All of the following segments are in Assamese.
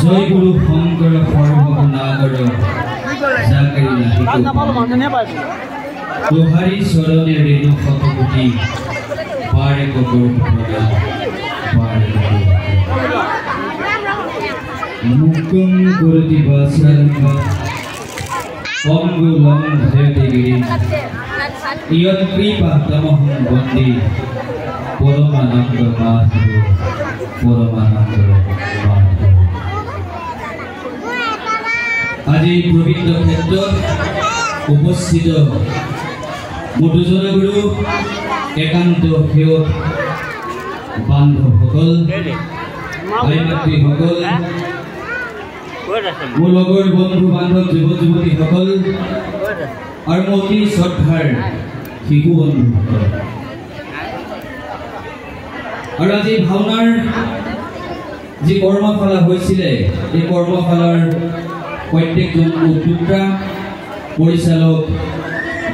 জয় গুৰু শংকৰ সৰ্বগুণাকৰ তোহারি চরণে রেণু শতকোটি পারে কবর মুকুম করতি বাসরঙ্গ অঙ্গুলং ধৃতিগিরি ইয়ৎ কৃপা তমহং বন্দে পরমানন্দ মাধব পরমানন্দ মাধব। আজি পবিত্র ক্ষেত্র উপস্থিত মধুজনগুরু একান্ত সেৱক বান্ধৱসকল ভাই-মাতৃসকল মোৰ লগৰ বন্ধু বান্ধৱ যুৱক যুৱতীসকল আৰু মোৰ অতি শ্ৰদ্ধাৰ শিশু বন্ধুসকল আৰু আজি ভাওনাৰ যি কৰ্মশালা হৈছিলে এই কৰ্মশালাৰ প্ৰত্যেকজন উদ্যোক্তা পৰিচালক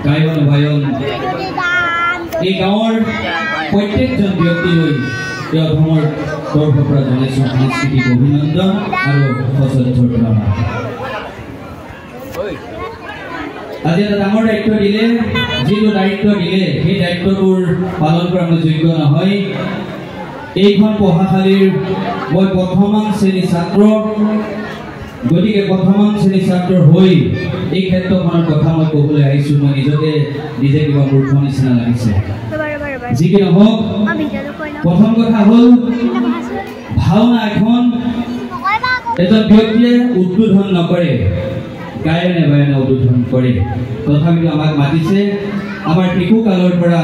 গায়ন বায়ন এই গাঁৱৰ প্ৰত্যেকজন ব্যক্তিলৈ এই অসমৰ তৰফৰ পৰা জনাইছোঁ সাংস্কৃতিক অভিনন্দন আৰু সশ্ৰদ্ধৰ প্ৰণাম। আজি এটা ডাঙৰ দায়িত্ব দিলে, যিটো দায়িত্ব দিলে সেই দায়িত্ববোৰ পালন কৰা মই যোগ্য নহয়। এইখন পঢ়াশালীৰ মই প্ৰথমান শ্ৰেণীৰ ছাত্ৰ, গতিকে প্ৰথমান শ্ৰেণীৰ ছাত্ৰ হৈ এই ক্ষেত্ৰখনৰ কথা মই ক'বলৈ আহিছোঁ। মই নিজে কিবা মূৰ্খ নিচিনা লাগিছে। যি কি নহওক, প্ৰথম কথা হ'ল ভাওনা এখন এজন ব্যক্তিয়ে উদ্বোধন নকৰে, গায়নে বায়নে উদ্বোধন কৰে। তথাপিতো আমাক মাতিছে, আমাৰ শিশু কালৰ পৰা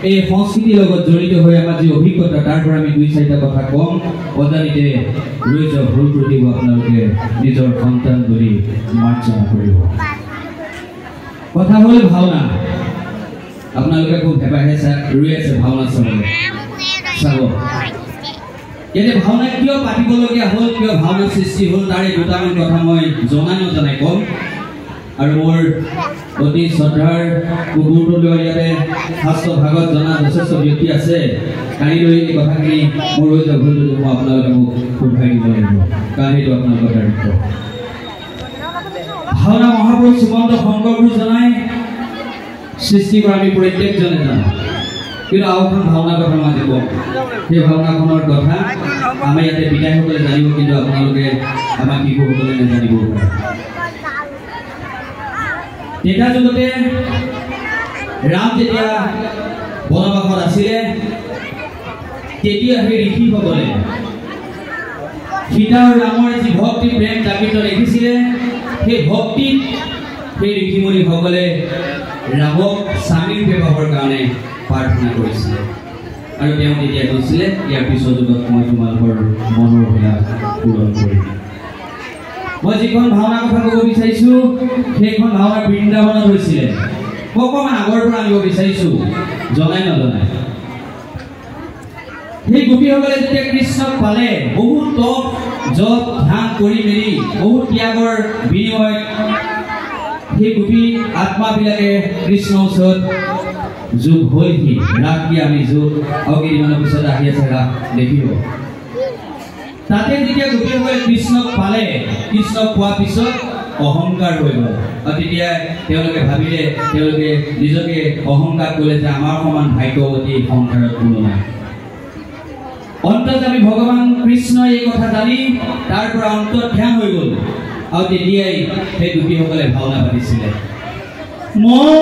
এই সংস্কৃতিৰ লগত জড়িত হৈ আমাৰ যি অভিজ্ঞতা তাৰ পৰা আমি ২-৪টা কথা কম। অজানিতে ৰৈ যোৱা ভুল ত্ৰুটিব আপোনালোকে নিজৰ সন্তান বুলি মাৰ্জনা কৰিব। কথা হ'ল ভাওনা। আপোনালোকে খুব হেঁপাহে ৰৈ আছে ভাওনা চাবলৈ। চাব ইয়াতে ভাওনা কিয় পাতিবলগীয়া হ'ল, কিয় ভাওনা সৃষ্টি হ'ল, তাৰে দুটামান কথা মই নজনাই ক'ম। আৰু মোৰ অতি শ্ৰদ্ধাৰ গুৰুত্ব ইয়াতে শাস্ত্ৰ ভাগত জনা যথেষ্ট ব্যক্তি আছে। কাইলৈ এই কথাখিনি মোৰ হৈ যাব ভুল মই আপোনালোকে মোক শুধাই দিব লাগিব, কাৰণ সেইটো আপোনালোকৰ দায়িত্ব। ভাওনা মহাপুৰুষ শ্ৰীমন্ত শংকৰগুৰু জনাই সৃষ্টি কৰা আমি প্ৰত্যেকজনে জানো, কিন্তু আৰু এখন ভাওনাৰ কথা মই ক'ম। সেই ভাওনাখনৰ কথা আমাৰ ইয়াতে বিদায়সকলে জানিব, কিন্তু আপোনালোকে আমাৰ শিশুসকলে নাজানিব পাৰে। তেতিয়া যুগতে ৰাম যেতিয়া বনবাসত আছিলে, তেতিয়া সেই ঋষিসকলে সীতা আৰু ৰামৰ যি ভক্তি প্ৰেম জাগৃত দেখিছিলে, সেই ভক্তিত সেই ঋষিমুনিসকলে ৰামক স্বামীৰ ব্যৱহাৰৰ কাৰণে প্ৰাৰ্থনা কৰিছিলে। আৰু তেওঁ তেতিয়া কৈছিলে, ইয়াৰ পিছৰ যুগত মই তোমালোকৰ মনৰ অভিলাষ পূৰণ কৰিম। মই যিখন ভাওনাৰ কথা ক'ব বিচাৰিছোঁ সেইখন ভাওনা বৃন্দাবনত হৈছিলে। মই অকণমান আগৰ পৰা আনিব বিচাৰিছোঁ, জনাই নজনাই। সেই গোপীসকলে যেতিয়া কৃষ্ণক পালে, বহুত তপ জপ ধ্যান কৰি মেলি বহুত ত্যাগৰ বিনিময়ত সেই গোপী আত্মাবিলাকে কৃষ্ণৰ ওচৰত যোগ হলহি। ৰাস কি আমি যোগ আৰু কেইদিনমানৰ পিছত আহি আছে ৰাস দেখিব। তাতে যেতিয়া গোপীসকলে কৃষ্ণক পালে, কৃষ্ণক পোৱাৰ পিছত অহংকাৰ হৈ গ'ল। আৰু তেতিয়া তেওঁলোকে ভাবিলে, তেওঁলোকে নিজকে অহংকাৰ কৰিলে যে আমাৰ সমান ভাগ্যৱতী সংসাৰত কোনো নাই। অন্তৰ্যামী ভগৱান কৃষ্ণই এই কথা জানি তাৰ পৰা অন্তৰ্ধান হৈ গ'ল। আৰু তেতিয়াই সেই গোপীসকলে ভাওনা পাতিছিলে। মই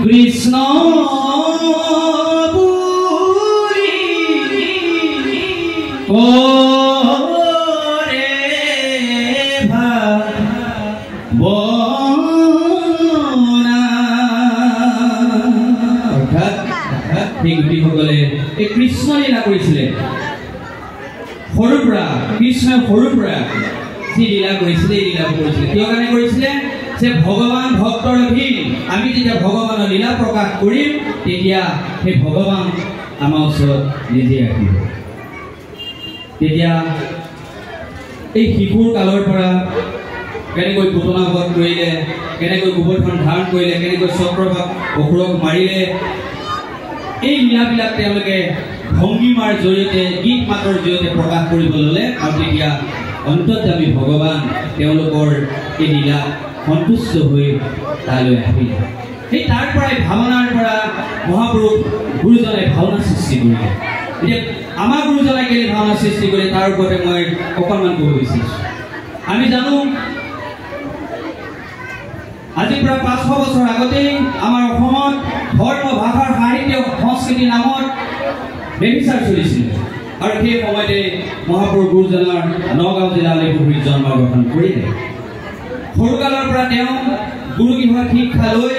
কৃষ্ণ কৃষ্ণ লীলা কৰিছিলে। সৰুৰ পৰা কৃষ্ণই সৰুৰ পৰা যি লীলা কৰিছিলে, এই লীলা কৰিছিলে কিয় কাৰণে কৰিছিলে? যে ভগৱান ভক্তৰ অধীন। আমি যেতিয়া ভগৱানৰ লীলা প্ৰকাশ কৰিম, তেতিয়া সেই ভগৱান আমাৰ ওচৰত নিজে আহিব। তেতিয়া এই শিশুৰ কালৰ পৰা কেনেকৈ পুতনা বধ কৰিলে, কেনেকৈ গোবৰ্ধন ধাৰণ কৰিলে, কেনেকৈ চক্ৰভাগ অসুৰক মাৰিলে, এই লীলাবিলাক তেওঁলোকে ভংগীমাৰ জৰিয়তে গীত মাতৰ জৰিয়তে প্ৰকাশ কৰিব ল'লে আৰু তেতিয়া অন্তৰ্যামী ভগৱান তেওঁলোকৰ এই লীলা সন্তুষ্ট হৈ তালৈ আহিল। সেই তাৰ পৰাই ভাৱনাৰ পৰা মহাপুৰুষ গুৰুজনে ভাওনা সৃষ্টি কৰিলে। এতিয়া আমাৰ গুৰুজনে কেলে ভাওনা সৃষ্টি কৰে তাৰ ওপৰতে মই অকণমান ক'ব বিচাৰিছোঁ। আমি জানো আজি প্ৰায় 500 বছৰ আগতেই আমাৰ অসমত ধৰ্ম ভাষাৰ সাহিত্য সংস্কৃতি নামত বেবিচাৰ চলিছিল আৰু সেই সময়তে মহাপুৰুষ গুৰুজনাৰ নগাঁও জিলা লেপুখুৰীত জন্মগ্ৰহণ কৰিলে। সৰুকালৰ পৰা তেওঁ গুৰুগৃহত শিক্ষা লৈ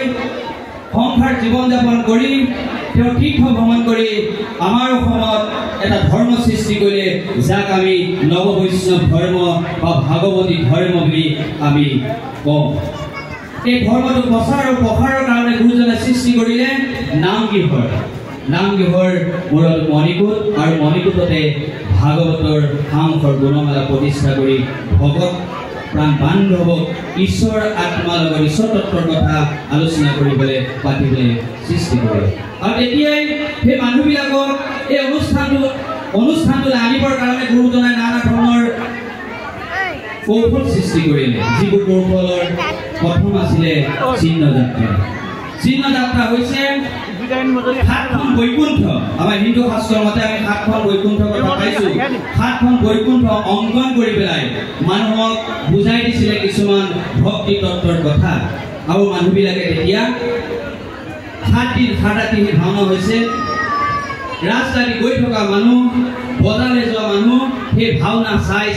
সংসাৰ জীৱন যাপন কৰি তেওঁ তীৰ্থ ভ্ৰমণ কৰি আমাৰ অসমত এটা ধৰ্ম সৃষ্টি কৰিলে, যাক আমি নৱ বৈষ্ণৱ ধৰ্ম বা ভাগৱতী ধৰ্ম বুলি আমি কওঁ। এই ধৰ্মটো প্ৰচাৰ আৰু প্ৰসাৰৰ কাৰণে গুৰুজনে সৃষ্টি কৰিলে নামগৃহৰ মূৰত মণিকূট আৰু মণিকূটতে ভাগৱতৰ সাংসৰ গুণমালা প্ৰতিষ্ঠা কৰি ভগত প্ৰাণ বান্ধৱক ঈশ্বৰ আত্মাৰ লগত ঈশ্বৰ তত্ত্বৰ কথা আলোচনা কৰিবলৈ পাতিবলৈ সৃষ্টি কৰিলে। আৰু তেতিয়াই সেই মানুহবিলাকক এই অনুষ্ঠানটোলৈ আনিবৰ কাৰণে গুৰুজনাই নানা ধৰণৰ কৌশল সৃষ্টি কৰিলে, যিবোৰ কৌশলৰ প্ৰথম আছিলে চিহ্নযাত্ৰা। চিহ্নযাত্ৰা হৈছে 7খন বৈকুণ্ঠ। আমাৰ হিন্দু শাস্ত্ৰৰ মতে আমি 7খন বৈকুণ্ঠ কথা পাইছোঁ। 7খন বৈকুণ্ঠ অংকন কৰি পেলাই মানুহক বুজাই দিছিলে কিছুমান ভক্তি তত্ত্বৰ কথা। আৰু মানুহবিলাকে তেতিয়া 7 দিন 7 ৰাতি ভাওনা হৈছে। ৰাস্তাদি গৈ থকা মানুহ, বজাৰলৈ যোৱা মানুহ সেই ভাওনা চাই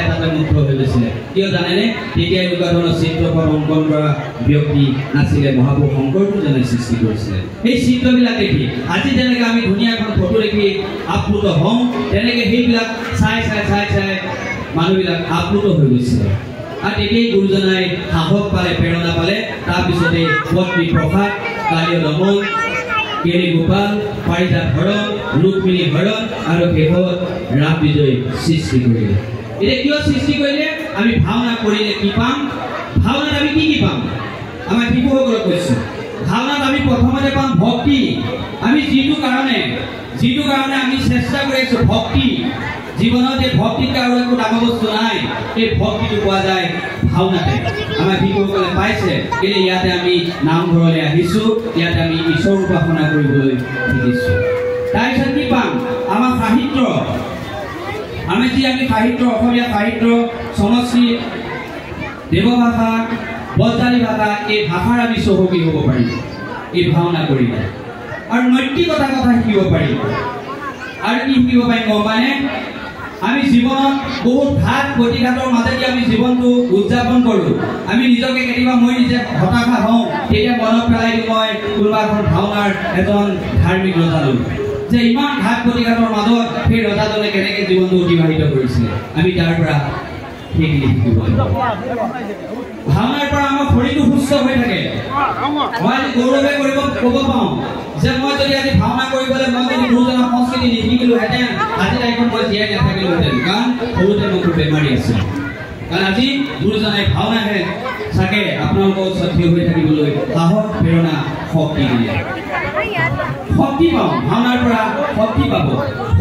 তাতে মুগ্ধ হৈ গৈছিলে। কিয় জানেনে? তেতিয়া এনেকুৱা ধৰণৰ চিত্ৰপট অংকন কৰা ব্যক্তি নাছিলে, মহাপুৰুষ শংকৰদেৱে সৃষ্টি কৰিছিলে। সেই চিত্ৰবিলাক দেখি আজি যেনেকৈ আমি ধুনীয়া এখন ফটো দেখি আপ্লুত হওঁ, তেনেকৈ সেইবিলাক চাই মানুহবিলাক আপ্লুত হৈ গৈছিলে। আৰু তেতিয়াই গুৰুজনাই সাহস পালে, প্ৰেৰণা পালে। তাৰপিছতে পত্নী প্ৰসাদ, কালীয় দমন, কেৰি গোপাল, পাৰিজাত হৰণ, ৰুক্মিণী হৰণ আৰু শেষত ৰাম বিজয় সৃষ্টি কৰিলে। এতিয়া কিয় সৃষ্টি কৰিলে? আমি ভাওনা কৰিলে কি পাম? ভাওনাত আমি কি পাম? আমাৰ শিশুসকলক কৈছোঁ, ভাওনাত আমি প্ৰথমতে পাম ভক্তি। আমি যিটো কাৰণে আমি চেষ্টা কৰি আছোঁ ভক্তি, জীৱনত এই ভক্তিত আৰু একো ডাঙৰ বস্তু নাই। এই ভক্তিটো পোৱা যায় ভাওনাতে। আমাৰ শিশুসকলে পাইছে, কিন্তু ইয়াতে আমি নামঘৰলৈ আহিছোঁ, ইয়াতে আমি ঈশ্বৰ উপাসনা কৰিবলৈ শিকিছোঁ। তাৰপিছত কি পাম? আমাৰ সাহিত্য। আমি সাহিত্য, অসমীয়া সাহিত্য, সংস্কৃত, দেৱভাষা, বজ্ৰালী ভাষা, এই ভাষাৰ আমি চহকী হ'ব পাৰিম এই ভাওনা কৰিলে। আৰু নৈতিকতাৰ কথা শিকিব পাৰিম। আৰু কি শিকিব পাৰিম গম পায়নে? আমি জীৱনত বহুত ঘাট প্ৰতিঘাতৰ মাজেদি আমি জীৱনটো উদযাপন কৰোঁ। আমি নিজকে কেতিয়াবা মই নিজে হতাশা হওঁ, তেতিয়া মনত পেলাই দিওঁ মই কোনোবা এখন ভাওনাৰ এজন ধাৰ্মিক ৰজালৈ, যে ইমান ঘাট প্ৰতিঘাতৰ মাজত সেই ৰজাজনে কেনেকৈ জীৱনটো অতিবাহিত কৰিছিলে। আমি তাৰ পৰা সেইখিনি শিকিব লাগিব। ভাওনাৰ পৰা আমাৰ শৰীৰটো সুস্থ হৈ থাকে। মই আজি গৌৰৱে ক'ব পাওঁ যে মই যদি আজি ভাওনা কৰিবলৈ মই যদি গুৰুজনাৰ সংস্কৃতি নিশিকিলোহেঁতেন, আজি তাইখন মই জীয়াই নাথাকিলোহেঁতেন। কাৰণ সৰুতে মোৰ খুব বেমাৰী আছিল। কাৰণ আজি গুৰুজনাই ভাওনাহে চাগে আপোনালোকৰ ওচৰত থিয় হৈ থাকিবলৈ সাহস, প্ৰেৰণা, শক্তি দিলে। শক্তি পাওঁ ভাওনাৰ পৰা, শক্তি পাব,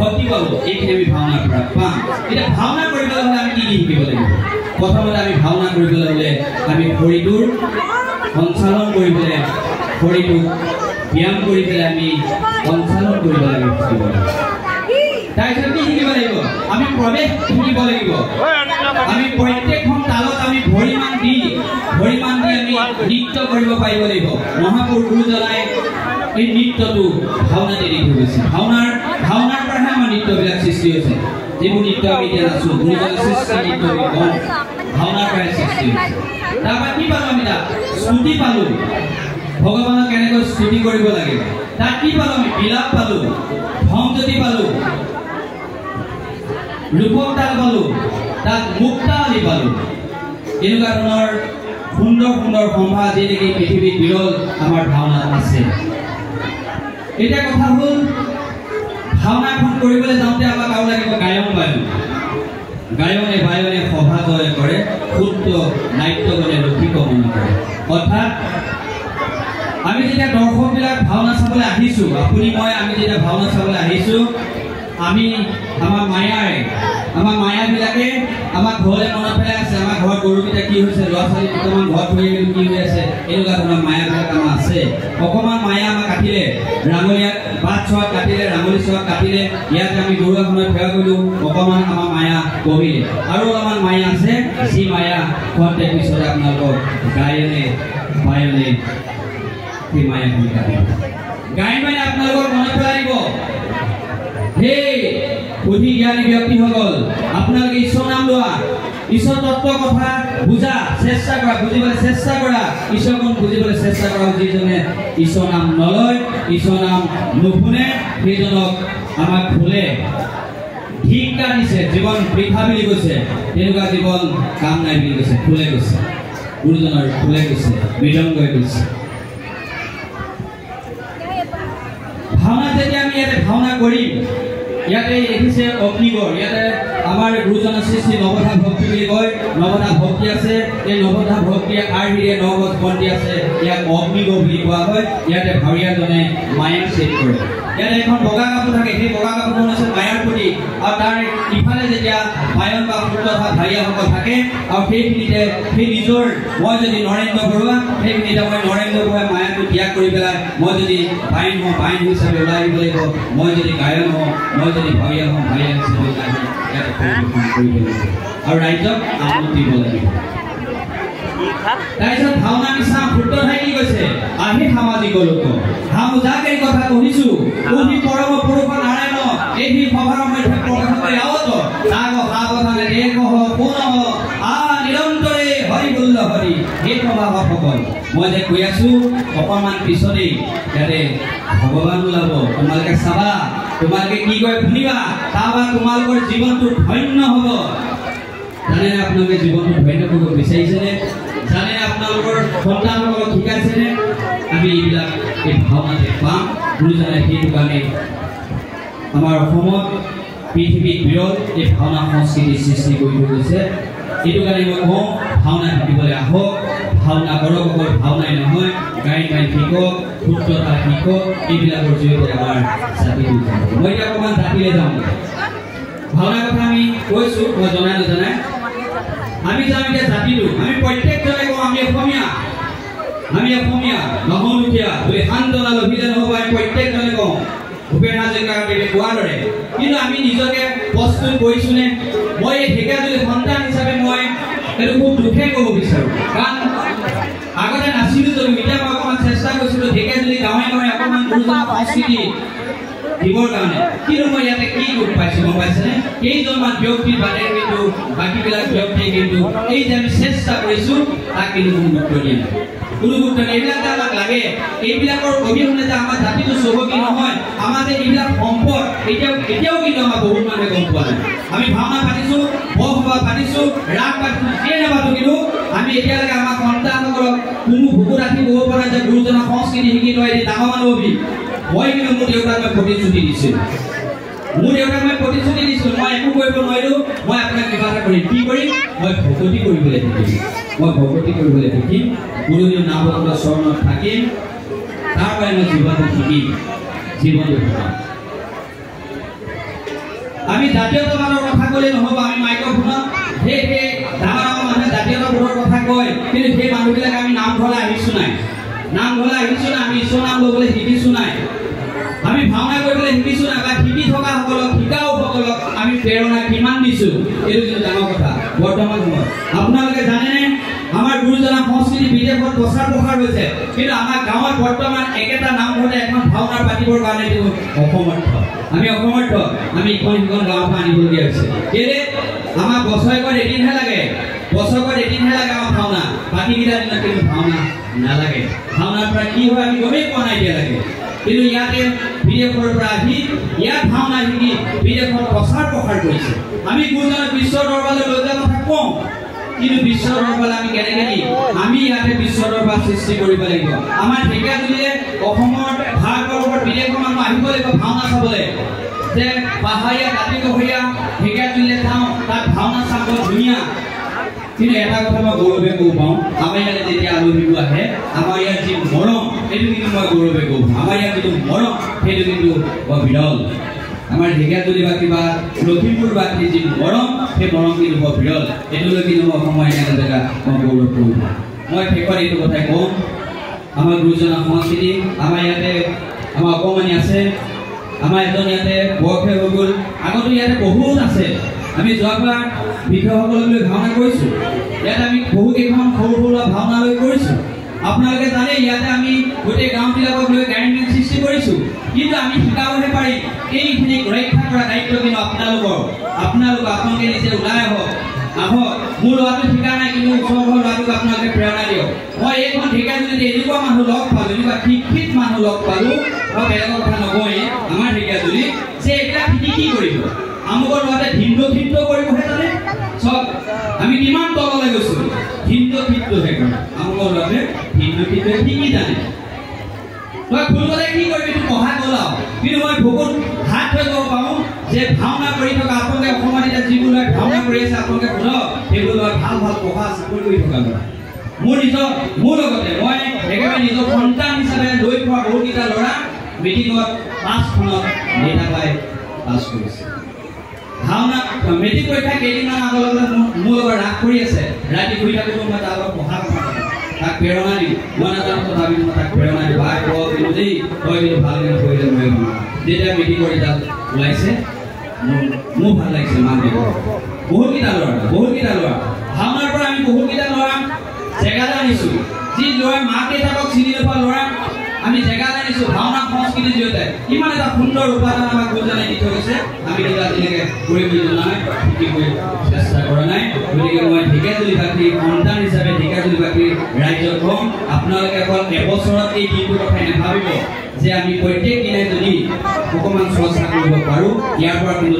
ভক্তি পাব, এইখিনি আমি ভাওনাৰ পৰা পাম। এতিয়া ভাওনা কৰিবলৈ হ'লে আমি কি শিকিব লাগিব? প্ৰথমতে আমি ভাওনা কৰিবলৈ হ'লে আমি শৰীৰটোৰ সঞ্চালন কৰিবলৈ, শৰীৰটোক ব্যায়াম কৰি পেলাই আমি সঞ্চালন কৰিব লাগিব, শিকিব লাগিব। তাৰপিছত কি শিকিব লাগিব? আমি প্ৰৱেশ শিকিব লাগিব। আমি প্ৰত্যেকখন তালত আমি ভৰিমান দি আমি নৃত্য কৰিব পাৰিব লাগিব। মহাপুৰুষ গুৰুজনাই এই নৃত্যটো ভাওনাতে দি থৈ গৈছে। ভাওনাৰ পৰাহে আমাৰ নৃত্যবিলাক সৃষ্টি হৈছে। যিবোৰ নৃত্য আমি এতিয়া নাচোঁ, গুৰুজনাৰ সৃষ্টি নৃত্য বুলি কওঁ, ভাওনাৰ পৰাই সৃষ্টি হৈছে। তাৰপৰা কি পালোঁ? আমি তাত স্তুতি পালোঁ, ভগৱানক কেনেকৈ স্তুতি কৰিব লাগে। তাত কি পালোঁ? আমি বিলাপ পালোঁ, ধমজ্যোতি পালোঁ, ৰূপকতাল পালোঁ, তাত মুক্তাৱলী পালোঁ। এনেকুৱা ধৰণৰ সুন্দৰ সম্ভাৰ যি নেকি পৃথিৱীত বিৰল আমাৰ ভাওনাত আছে। এতিয়া কথা হ'ল, ভাওনা এখন কৰিবলৈ যাওঁতে আমাক আৰু লাগিব গায়ন বায়ন। গায়নে বায়নে সভা জয় কৰে, শুদ্ধ নাট্যগণে ৰসিক মন কৰে। অৰ্থাৎ আমি যেতিয়া দৰ্শকবিলাক ভাওনা চাবলৈ আহিছোঁ, আপুনি মই আমি যেতিয়া ভাওনা চাবলৈ আহিছোঁ, আমি আমাৰ মায়াবিলাকে আমাক ঘৰলৈ মনত পেলাই আছে। আমাৰ ঘৰত গৰুকেইটা কি হৈছে, ল'ৰা ছোৱালী দুটামান ঘৰত থৈ আহিলোঁ কি হৈ আছে, এনেকুৱা ধৰণৰ মায়াবিলাক আমাৰ আছে। অকণমান মায়া আমাৰ কাটিলে, ৰাঙলীয়াত বাট চোৱাত কাটিলে, ৰাঙলী চোৱাত কাটিলে, ইয়াত আমি গৰু এখনত সেৱা কৰিলোঁ, অকণমান আমাৰ মায়া কমিলে। আৰু অলপমান মায়া আছে, যি মায়া খন্তেক পিছতে আপোনালোকক গায়নে বায়নে সেই মায়াখিনি কাটিব। গায়ন মানে আপোনালোকক মনত পেলাই দিব, সেই অধিক জ্ঞানী ব্যক্তিসকল আপোনালোকে ঈশ্বৰ নাম লোৱা, ঈশ্বৰ তত্ত্বৰ কথা বুজা চেষ্টা কৰা, বুজিবলৈ চেষ্টা কৰা, ঈশ্বৰ গুণ বুজিবলৈ চেষ্টা কৰা। যিজনে ঈশ্বৰ নাম নলয়, ঈশ্বৰ নাম নুশুনে, সেইজনক আমাক ভুলে ধিক্কাৰ দিছে, জীৱন বৃথা বুলি কৈছে, তেনেকুৱা জীৱন কাম নাই বুলি কৈছে, ভুলে গৈছে, গুৰুজনৰ ভুলে গৈছে, মৃদংগই গৈছে। ভাওনা যেতিয়া আমি ইয়াতে ভাওনা কৰিম, ইয়াতে দেখিছে অগ্নিগড়, ইয়াতে আমাৰ গুৰুজনৰ সৃষ্টি নৱধা ভক্তি বুলি কয়, নৱধা ভক্তি আছে। এই নৱধা ভক্তিয়ে আৰ্হিৰে নগজ বন্তি আছে, ইয়াক অগ্নিগড় বুলি কোৱা হয়। ইয়াতে ভাৱৰীয়াজনে মায়াক ছেদ কৰে। ইয়াতে এখন বগা কাপোৰ থাকে, সেই বগা কাপোৰখন হৈছে মায়াৰ প্ৰতি, আৰু তাৰ ইফালে যেতিয়া মায়ন বা পুত্ৰ বা ভাইয়াসকল থাকে, আৰু সেইখিনিতে সেই নিজৰ মই যদি নৰেন্দ্ৰ বৰুৱা, সেইখিনিতে মই নৰেন্দ্ৰ বৰুৱাই মায়াটো ত্যাগ কৰি পেলাই মই যদি বাইন হওঁ, বাইন হিচাপে ওলাই আহিব লাগিব। মই যদি গায়ন হওঁ, মই যদি ভাইয়া হওঁ, ভাইয়া হিচাপে ওলাই আহি ইয়াত পৰিৱেশন কৰিব লাগিব আৰু ৰাইজক আনন্দ দিব লাগিব। তাৰপিছত ভাওনা আমি চাওঁ, সূত্ৰধাৰী কি কৈছে, আহি সামাজিক লোক যাক এই কথা কহিছো, কোহি পৰম পুৰুষ নাৰায়ণ এই সভাৰ মধ্যে প্ৰকাশ কৰি আৱত তাক সাৱধানে এক পুনঃ নিৰন্তৰে হৰি বুল্ল হৰি। এই সভাসকল মই যে কৈ আছো, অকণমান পিছতেই ইয়াতে ভগৱান ওলাব, তোমালোকে চাবা, তোমালোকে কি কয় শুনিবা, তাৰপৰা তোমালোকৰ জীৱনটো ধন্য হ'ব। জানেনে আপোনালোকে জীৱনটো ধন্য কৰিব বিচাৰিছেনে? জানে আপোনালোকৰ সন্তানসকলক শিকাইছেনে? আমি এইবিলাক এই ভাওনাতে পাম। গুৰুজনাই সেইটো কাৰণে আমাৰ অসমত পৃথিৱীত বিৰল এই ভাওনা সংস্কৃতি সৃষ্টি কৰি থৈ গৈছে। এইটো কাৰণে মই কওঁ, ভাওনা শিকিবলৈ আহক, ভাওনা কৰক, অকল ভাওনাই নহয়, গায়ন বায়ন শিকক, সূত্ৰতা শিকক, এইবিলাকৰ জৰিয়তে আমাৰ জাতিটো যাব। মই এতিয়া অকণমান জাতিলৈ যাওঁ। ভাওনা কথা আমি কৈছোঁ, মই জনাই নজনাই আমি যাম এতিয়া জাতিটো। আমি প্ৰত্যেকজনে কওঁ আমি অসমীয়া, নহওঁ দুখীয়া বুলি সান্তনা লভিলে নহ'ব, আমি প্ৰত্যেকজনে কওঁ ভূপেন হাজৰিকাদেৱে কোৱাৰ দৰে। কিন্তু আমি নিজকে প্ৰস্তুত কৰিছোঁনে? মই এই ঢেকীয়াজুলি সন্তান হিচাপে মই সেইটো খুব দুখে ক'ব বিচাৰোঁ, কাৰণ আগতে নাছিলোঁ যদিও এতিয়া মই অকণমান চেষ্টা কৰিছিলোঁ ঢেকীয়াজুলি গাঁৱে গাঁৱে অকণমান গুৰুজনাৰ সংস্কৃতি দিবৰ কাৰণে। কিন্তু মই ইয়াতে কি দুখ পাইছোঁ গম পাইছেনে? কেইজনমান ব্যক্তিৰ বাদে কিন্তু বাকীবিলাক ব্যক্তিয়ে কিন্তু এই যে আমি চেষ্টা কৰিছোঁ তাক কিন্তু কোনো গুৰুত্ব দিয়া নাই, কোনো গুৰুত্ব নাই। এইবিলাক যে আমাক লাগে, এইবিলাকৰ অবিহনে যে আমাৰ জাতিটো চহকী নহয়, আমাৰ যে এইবিলাক সম্পদ এতিয়াও কিন্তু আমাৰ বহুত মানুহে গম পোৱা নাই। আমি ভাওনা পাতিছোঁ, বৰসভা পাতিছোঁ, ৰাগ পাতিছোঁ, যিয়ে নাপাতোঁ, কিন্তু আমি এতিয়ালৈকে আমাৰ সন্তানসকলক কোনো ভোকত ৰাখি ক'ব পৰা যে গুৰুজনাৰ সংস্কৃতি শিকি তই এটি ডাঙৰ মানুহ হবি। মই কিন্তু মোৰ দেউতাক মই প্ৰতিশ্ৰুতি দিছিলোঁ, মই একো কৰিব নোৱাৰিলোঁ, মই আপোনাক কিবা এটা কৰিম। কি কৰিম? মই ভকতি কৰিবলৈ শিকিম, গুৰুদেৱ নামভদ্ৰৰ চৰণত থাকিম, তাৰ পৰাই মই জীৱনটো শিকিম। আমি জাতীয়তাবাদৰ কথা ক'লে নহ'ব। আমি মাইক্ৰফোনত সেই ডাঙৰ ডাঙৰ মানুহে জাতীয়তাবাদৰ কথা কয়, কিন্তু সেই মানুহবিলাক আমি নামঘৰলৈ আহিছোঁ নাই, আমি ঈশ্বৰ নাম ল'বলৈ শিকিছোঁ নাই, আমি ভাওনা কৰিবলৈ শিকিছোঁ নাই, বা শিকি থকা সকলক শিকাওসকলক আমি প্ৰেৰণা কিমান দিছোঁ, এইটো কিন্তু ডাঙৰ কথা। বৰ্তমান সময়ত আপোনালোকে জানেনে, আমাৰ গুৰুজনাৰ সংস্কৃতি বিদেশত প্ৰচাৰ হৈছে, কিন্তু আমাৰ গাঁৱত বৰ্তমান একেটা নামঘৰতে এখন ভাওনা পাতিবৰ কাৰণে আমি অসমৰ্থ। আমি ইখন সিখন গাঁৱৰ পৰা আনিবলগীয়া হৈছে। কেলে? আমাৰ বছৰেকত এদিনহে লাগে আমাৰ ভাওনা, বাকীকেইটা দিনত কিন্তু ভাওনা নালাগে। ভাওনাৰ পৰা কি হয় আমি গমেই পোৱা নাই এতিয়ালৈকে, কিন্তু ইয়াতে বিদেশৰ পৰা আহি ইয়াত ভাওনা শিকি বিদেশত প্ৰচাৰ কৰিছে। আমি গুৰুজনক বিশ্বৰ দৰবাৰলৈ লৈ যোৱাৰ কথা কওঁ, কিন্তু বিশ্বৰ দৰবাৰলৈ আমি কেনেকৈ দিম? আমি ইয়াতে বিশ্বৰ দৰবাৰ সৃষ্টি কৰিব লাগিব। আমাৰ ঢেকীয়াজুলিয়ে অসমৰ ভাৰতবৰ্ষৰ বিদেশৰ মানুহ আহিব লাগিব ভাওনা চাবলৈ, যে পাহাৰীয়া দাঁতি কহৰীয়া ঢেকীয়াজুলিলৈ যাওঁ, তাত ভাওনা চাব ধুনীয়া। কিন্তু এটা কথা মই গৌৰৱে ক'ব পাওঁ আমাৰ ইয়াত যেতিয়া আলহীবোৰ আহে আমাৰ ইয়াত যি মৰম সেইটো কিন্তু মই গৌৰৱে ক'ব পাওঁ আমাৰ ইয়াত যিটো মৰম সেইটো কিন্তু বৰ বিৰল আমাৰ ঢেকীয়াজুলি বা কিবা লখিমপুৰ বাসীৰ যি মৰম সেই মৰম কিন্তু বৰ বিৰল এইটোলৈ কিন্তু মই অসমৰ এনে জেগা মই গৌৰৱ কৰোঁ মই শেষত এইটো কথাই কওঁ আমাৰ গুৰুজনা সংস্কৃতি আমাৰ ইয়াতে আমাৰ অকমানি আছে আমাৰ এজন ইয়াতে বয়স হৈ গ'ল আগতো ইয়াতে বহুত আছে আমি যোৱাবাৰ বিষয়সকলক লৈ ভাওনা কৰিছোঁ ইয়াত আমি বহুকেইখন সৰু সৰু ভাওনা লৈ কৰিছোঁ আপোনালোকে জানে ইয়াতে আমি গোটেই গাঁওবিলাকক লৈ গাইডলাইন সৃষ্টি কৰিছোঁ কিন্তু আমি শিকাবহে পাৰিম এইখিনিক ৰক্ষা কৰা দায়িত্ব কিন্তু আপোনালোকে নিজে ওলাই আহক মোৰ ল'ৰাটো শিকা নাই কিন্তু ওচৰৰ ল'ৰাটোক আপোনালোকে প্ৰেৰণা দিয়ক মই এইখন ঢেকীয়াজুলিত এনেকুৱা মানুহ লগ পালোঁ এনেকুৱা শিক্ষিত মানুহ লগ পালোঁ মই বেলেগৰ কথা নকওঁৱেই আমাৰ ঢেকীয়াজুলিত যে এইবিলাক শিকি কি কৰিব আমুকৰ ল'ৰাতে ভিন্ন কৰিবহে জানে চব আমি কিমান তললৈ গৈছোঁ ভিন্নহে কৰে আমুকৰ ল'ৰাতে ভিন্নটোৱে শিকি জানে তই ভুল ক'লে কি কৰিবি তোৰ পঢ়া গ'লাও কিন্তু মই বহুত হাত হৈ ক'ব পাৰোঁ যে ভাওনা কৰি থকা আপোনালোকে অসমত এতিয়া যিবোৰ ল'ৰাই ভাওনা কৰি আছে আপোনালোকে শুনক সেইবোৰ ল'ৰাই ভাল পঢ়া চাকৰি কৰি থকা ল'ৰা মোৰ লগতে মই একেবাৰে নিজৰ সন্তান হিচাপে লৈ পোৱা বহুতকেইটা ল'ৰা মেট্ৰিকত 5খনত নেতা পাই পাছ কৰিছে ভাওনা মেট্ৰিক পৰীক্ষা কেইদিনমান আগলৈকে মোৰ লগত ৰাগ কৰি আছে ৰাতি শুই থাকোঁতে মই তাৰ লগত পঢ়া তাক প্ৰেৰণা দিওঁ মই নাজানো তথাপি মই তাক প্ৰেৰণা দিওঁ ভাই ক কিন্তু দেই তই কিন্তু ভালকৈ নপঢ়িলে নোৱাৰিব যেতিয়া মেট্ৰিকৰ ৰিজাল্ট ওলাইছে মোৰ ভাল লাগিছে মাক দেউতাক বহুতকেইটা ল'ৰা ভাওনাৰ পৰা আমি বহুতকেইটা ল'ৰা জেগালৈ আনিছোঁ যি ল'ৰাই মাক দেউতাকক চিনি নোপোৱা ল'ৰা আমি জেগালৈ আনিছোঁ ভাওনা সংস্কৃতিৰ জৰিয়তে ইমান এটা সুন্দৰ উপাদান আমাক গুৰুজনাই দি থৈ গৈছে আমি কিন্তু আজিলৈকে কৰিবলৈ জনা নাই শিকিবলৈ চেষ্টা কৰা নাই গতিকে মই ঢেকীয়াজুলিবাসীৰ সন্তান হিচাপে ঢেকীয়াজুলিবাসীৰ ৰাইজক কওঁ আপোনালোকে অকল এবছৰত এই দিনটোৰ কথাই নাভাবিব যে আমি প্ৰত্যেক দিনাই যদি অকণমান চৰ্চা কৰিব পাৰোঁ ইয়াৰ পৰা কিন্তু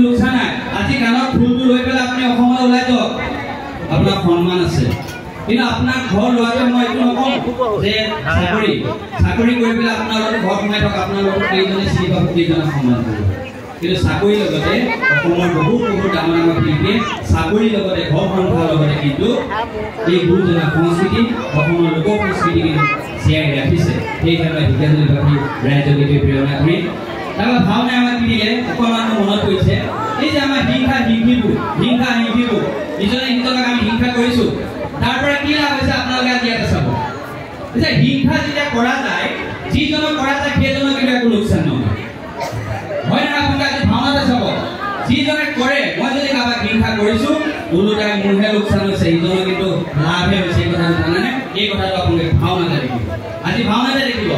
লোকচান নাই আজি গানত ফুলটো লৈ পেলাই আপুনি অসমলৈ ওলাই যাওক আপোনাৰ সন্মান আছে কিন্তু আপোনাৰ ঘৰ লোৱাটো মই এইটো নকওঁ যে চাকৰি কৰি পেলাই আপোনাৰ লগত ঘৰত সোমাই থকা আপোনাৰ লগত কেইজনে চিনি পাব কেইজনে সন্মান কৰিব কিন্তু চাকৰিৰ লগতে অসমৰ বহুত ডাঙৰ শিল্পীয়ে চাকৰিৰ লগতে ঘৰ সংসাৰৰ লগতে কিন্তু এই গুৰুজনা সংস্কৃতি অসমৰ লোক সংস্কৃতি কিন্তু জীয়াই ৰাখিছে সেইকাৰণে ঢেকীয়াজুলিবাসী ৰাইজক এইটোৱে প্ৰেৰণা কৰি তাৰপৰা ভাওনাই আমাক কি দিলে অকণমান মনত পৰিছে এই যে আমাৰ হিংসা হিংসিবোৰ ইজনে সিজনক আমি হিংসা কৰিছোঁ তাৰ পৰা কি লাভ হৈছে আপোনালোকে আজি ইয়াতে চাব যে হিংসা যেতিয়া কৰা যায় যিজনক কৰা যায় সেইজনৰ কিন্তু একো লোকচান নহয় হয় নে আপোনালোকে আজি ভাওনাতে চাব যিজনে কৰে মই যদি কাৰোবাক হিংসা কৰিছোঁ ওলোটাই মোৰহে লোকচান হৈছে সিজনৰ কিন্তু লাভহে হৈছে এই কথাটো জানেনে এই কথাটো আপোনালোকে ভাওনাতে দেখিব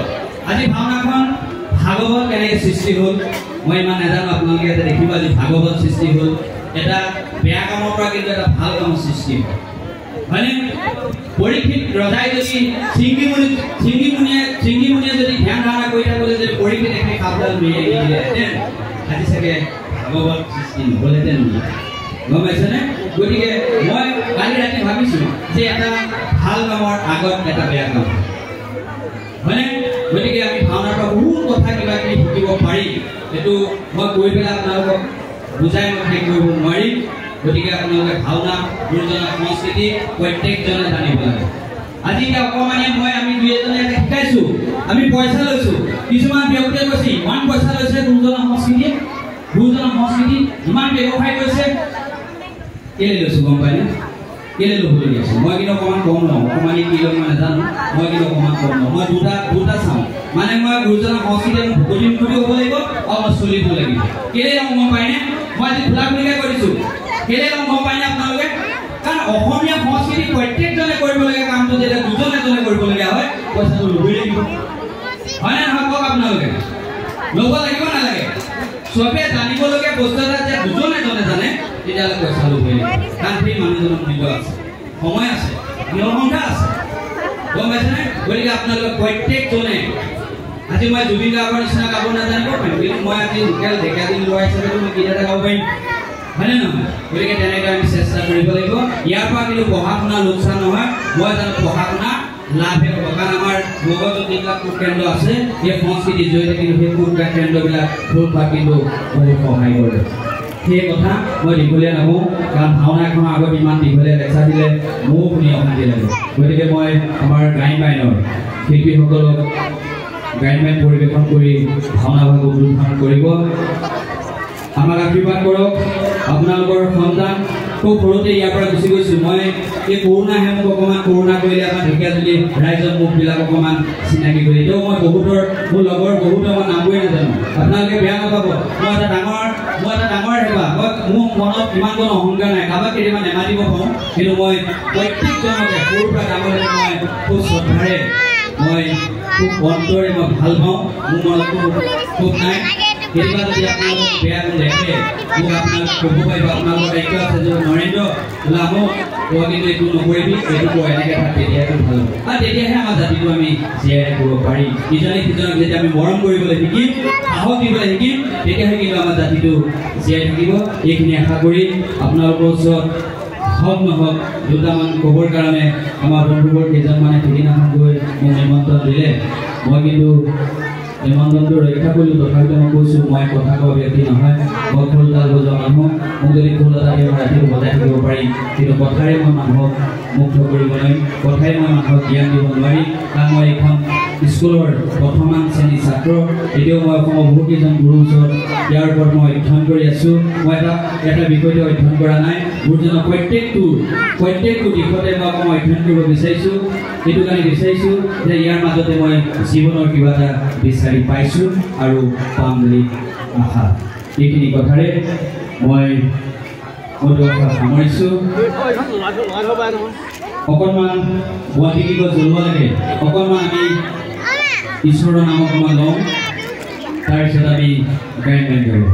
আজি ভাওনাখন ভাগৱত কেনেকৈ সৃষ্টি হ'ল মই ইমান নাজানো আপোনালোকে ইয়াতে দেখিব আজি ভাগৱত সৃষ্টি হ'ল এটা বেয়া কামৰ পৰা কিন্তু এটা ভাল কামৰ সৃষ্টি হ'ল হয়নে পৰীক্ষিত ৰজাই যদি চিংগিমুনিয়ে যদি ধ্যান ধাৰণা কৰি থাকোঁতে যদি পৰীক্ষিত একে কাপডাল মিলাই দিলেহেঁতেন আজি চাগে ভাগৱত সৃষ্টি নহ'লহেঁতেন গম পাইছেনে গতিকে মই কালি ৰাতি ভাবিছোঁ যে এটা ভাল কামৰ আগত এটা বেয়া কাম হয়নে গতিকে আমি ভাওনাৰ পৰা বহুত কথা কিবা কিবি শিকিব পাৰিম এইটো মই কৈ পেলাই আপোনালোকক বুজাই মই শেষ কৰিব নোৱাৰিম গতিকে আপোনালোকে ভাওনা গুৰুজনা সংস্কৃতি প্ৰত্যেকজনে জানিব লাগে আজি এতিয়া অকণমানিয়ে মই আমি দুই এজনে ইয়াতে শিকাইছোঁ আমি পইচা লৈছোঁ কিছুমান ব্যক্তিয়ে কৈছে ইমান পইচা লৈছে গুৰুজনা সংস্কৃতি ইমান ব্যৱসায় কৰিছে কেলৈ লৈছোঁ গম পায়নে কেলৈ ল'বলগীয়া আছে মই কিন্তু অকণমান কম লওঁ অকণমানি কি লওঁ মই নাজানো মই কিন্তু অকণমান কম লওঁ মই দুটা চাওঁ মানে মই গুৰুজনা সংস্কৃতি প্ৰতিমুখী হ'ব লাগিব আৰু মই চলিব লাগিব কেলৈ লওঁ গম পায়নে মই আজি খোলা খুলিকৈ কৰিছোঁ কেলৈ লওঁ গম পায়নে আপোনালোকে কাৰণ অসমীয়া সংস্কৃতি প্ৰত্যেকজনে কৰিবলগীয়া কামটো যেতিয়া দুজন এজনে কৰিবলগীয়া হয় পইচাটো ল'বই লাগিব হয়নে নহয় কওক আপোনালোকে ল'ব লাগিব নালাগে চবে জানিবলগীয়া বস্তু এটা যে দুজন এজনে জানে তেতিয়াহ'লে পইচা ল'বই লাগিব কাৰণ সেই মানুহজনৰ মূল্য আছে সময় আছে জনসংখ্যা আছে গম পাইছেনে গতিকে আপোনালোকে প্ৰত্যেকজনে আজি মই জুবিন গাৰ্গৰ নিচিনা গাব নাজানিব পাৰিম কিন্তু মই আজি লোকেল ঢেকীয়াজুলি ল'ৰা হিচাপেতো মই গীত এটা গাব পাৰিম হয়নে নহয় গতিকে তেনেকৈ আমি চেষ্টা কৰিব লাগিব ইয়াৰ পৰা কিন্তু পঢ়া শুনা লোকচান নহয় মই জানো পঢ়া শুনা লাভে হ'ব কাৰণ আমাৰ মগজত যিবিলাক কোট কেন্দ্ৰ আছে সেই সংস্কৃতিৰ জৰিয়তে কিন্তু সেই কোট কেন্দ্ৰবিলাক ফুল খোৱা কিন্তু বহুত সহায় কৰে সেই কথা মই দীঘলীয়া নকওঁ কাৰণ ভাওনা এখনৰ আগত ইমান দীঘলীয়া লেকচাৰ দিলে মোৰ শুনি অশান্তি লাগে গতিকে মই আমাৰ গায়ন বায়নৰ শিল্পীসকলক গায়ন বায়ন পৰিৱেশন কৰি ভাওনা ভাগ উদ্বোধন কৰিব আমাক আশীৰ্বাদ কৰক আপোনালোকৰ সন্তান খুব সৰুতে ইয়াৰ পৰা গুচি গৈছোঁ মই এই কৰোণাহে মোক অকণমান কৰোণা কৰিলে আমাৰ ঢেকীয়াজুলি ৰাইজৰ মুখবিলাক অকণমান চিনাকি কৰি এতিয়াও মই বহুতৰ মোৰ লগৰ বহুতৰ মই নামবোৰে নাজানো আপোনালোকে বেয়া নাপাব মই এটা ডাঙৰ হেঁপাহ মোৰ মনত ইমানকণ অহংকাৰ নাই কাৰোবাক কেতিয়াবা নেমাতিব পাৰোঁ কিন্তু মই প্ৰত্যেকজনকে সৰুৰ পৰা ডাঙৰলৈকে মই খুব শ্ৰদ্ধাৰে মই খুব অন্তৰে মই ভাল পাওঁ মোৰ মনত খুব নাই কেতিয়াবা যদি আপোনালোক বেয়া গুণ দেখে মোক আপোনালোক ক'ব পাৰিব আপোনালোকৰ দায়িত্ব আছে যে নৰেন্দ্ৰ ওলাব তই কিন্তু এইটো নকৰিবি এইটো কয় এনেকৈ থাক তেতিয়াতো ভাল হ'ব আৰু তেতিয়াহে আমাৰ জাতিটো আমি জীয়াই ৰাখিব পাৰি ইজনে সিজনক যেতিয়া আমি মৰম কৰিবলৈ শিকিম সাহস দিবলৈ শিকিম তেতিয়াহে কিন্তু আমাৰ জাতিটো জীয়াই থাকিব এইখিনি আশা কৰি আপোনালোকৰ ওচৰত হওক নহওক দুটামান ক'বৰ কাৰণে আমাৰ বন্ধুবোৰ কেইজনমানে সিদিনাখন গৈ মোক নিমন্ত্ৰণ দিলে মই কিন্তু নিমন্ত্ৰণটো ৰক্ষা কৰিলোঁ তথাপিতো মই কৈছোঁ মই কথা কোৱা ব্যক্তি নহয় মই খোল তাল বজোৱা মানুহ মোক যদি খোল এটা দিয়ে মই ৰাতিটো বজাই থাকিব পাৰিম কিন্তু কথাৰে মই মানুহক মুগ্ধ কৰিব নোৱাৰিম কথাৰে মই মানুহক জ্ঞান দিব নোৱাৰিম কাৰণ মই এইখন স্কুলৰ প্ৰথমান শ্ৰেণীৰ ছাত্ৰ এতিয়াও মই অসমৰ বহুকেইজন গুৰুৰ ওচৰত ইয়াৰ ওপৰত মই অধ্যয়ন কৰি আছোঁ মই এটা বিষয়তে অধ্যয়ন কৰা নাই গুৰুজনৰ প্ৰত্যেকটো দিশতে মই অকণমান অধ্যয়ন কৰিব বিচাৰিছোঁ এইটো কাৰণে বিচাৰিছোঁ যে ইয়াৰ মাজতে মই জীৱনৰ কিবা এটা বিচাৰি পাইছোঁ আৰু পাম বুলি আশা এইখিনি কথাৰে মই কথা সামৰিছোঁ অকণমান গুৱাহাটী গছ জ্বলোৱা লাগে অকণমান আমি ঈশ্বৰৰ নাম অকণমান লওঁ তাৰপিছত আমি গায়ন বায়ন কৰোঁ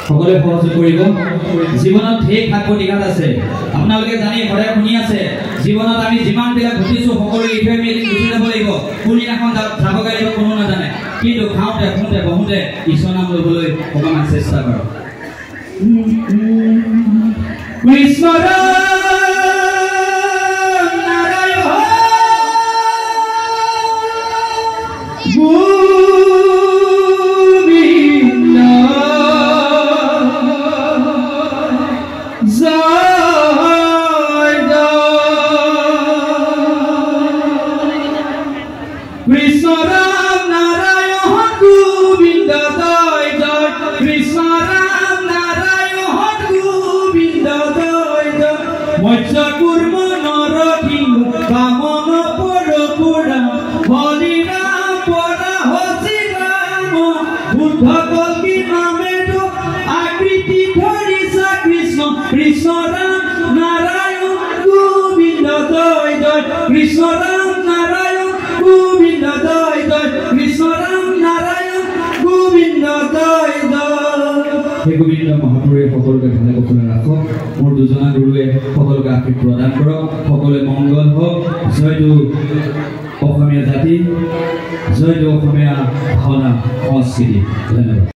সকলোৱে সহযোগ কৰিব জীৱনত ঢেৰ ঘাট প্ৰতিঘাত আছে আপোনালোকে জানি সদায় শুনি আছে জীৱনত আমি যিমানবিলাক ঘটিছোঁ সকলোৱে ইফে আমি এদিন গুচি যাব লাগিব কোনদিনাখন যাব লাগিব কোনো নাজানে কিন্তু খাওঁতে শুওঁতে বহোঁতে ঈশ্বৰৰ নাম ল'বলৈ অকণমান চেষ্টা কৰক কৃষ্ণ গোবিন্দ মহাপুৰুষে সকলোকে ভালে কুশলে ৰাখক মোৰ দুজনা গুৰুৱে সকলোকে আশীৰ্বাদ প্ৰদান কৰক সকলোৱে মংগল হওক জয়টো অসমীয়া জাতি জয়টো অসমীয়া ভাওনা সংস্কৃতি ধন্যবাদ।